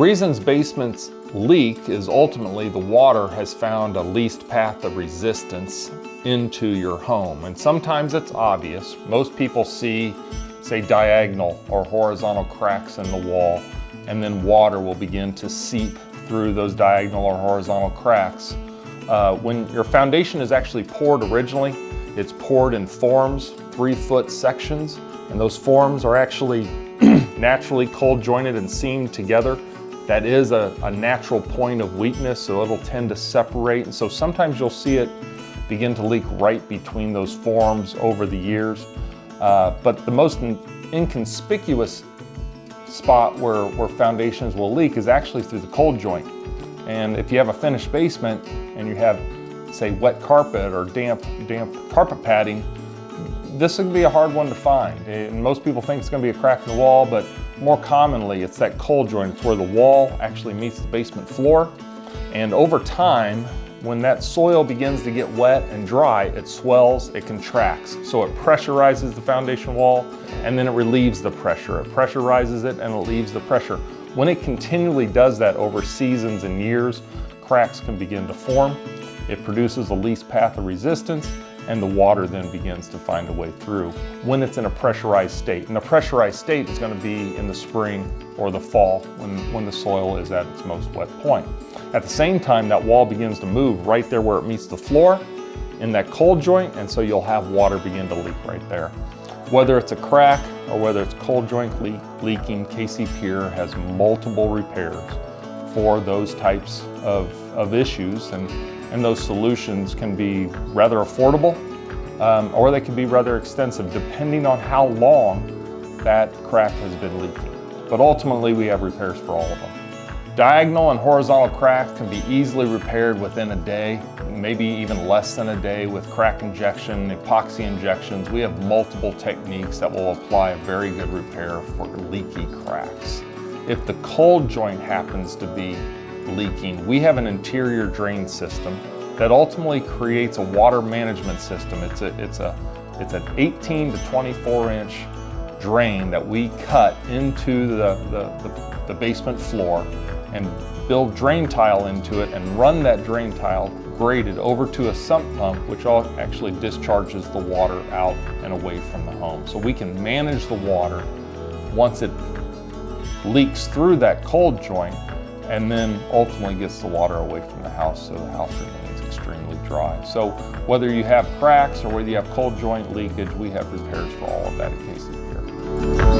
reasons basements leak is ultimately the water has found a least path of resistance into your home. And sometimes it's obvious. Most people see, say, diagonal or horizontal cracks in the wall, and then water will begin to seep through those diagonal or horizontal cracks. When your foundation is actually poured originally, it's poured in forms, 3-foot sections, and those forms are actually naturally cold jointed and seamed together. That is a natural point of weakness, so it'll tend to separate. And so sometimes you'll see it begin to leak right between those forms over the years. But the most inconspicuous spot where foundations will leak is actually through the cold joint. And if you have a finished basement and you have, say, wet carpet or damp carpet padding, this would be a hard one to find. And most people think it's going to be a crack in the wall, but more commonly it's that cold joint. It's where the wall actually meets the basement floor. And over time, when that soil begins to get wet and dry, it swells, it contracts. So it pressurizes the foundation wall, and then it relieves the pressure. It pressurizes it and it relieves the pressure. When it continually does that over seasons and years, cracks can begin to form. It produces a least path of resistance, and the water then begins to find a way through when it's in a pressurized state. And a pressurized state is going to be in the spring or the fall when the soil is at its most wet point. At the same time, that wall begins to move right there where it meets the floor in that cold joint, and so you'll have water begin to leak right there. Whether it's a crack or whether it's cold joint leaking, KC Pier has multiple repairs for those types of issues, and those solutions can be rather affordable or they can be rather extensive depending on how long that crack has been leaking. But ultimately we have repairs for all of them. Diagonal and horizontal cracks can be easily repaired within a day, maybe even less than a day with crack injection, epoxy injections. We have multiple techniques that will apply a very good repair for leaky cracks. If the cold joint happens to be leaking, we have an interior drain system that ultimately creates a water management system. It's an 18 to 24 inch drain that we cut into the basement floor and build drain tile into it and run that drain tile graded over to a sump pump, which actually discharges the water out and away from the home. So we can manage the water once it leaks through that cold joint and then ultimately gets the water away from the house so the house remains extremely dry. So whether you have cracks or whether you have cold joint leakage, we have repairs for all of that at KC Pier.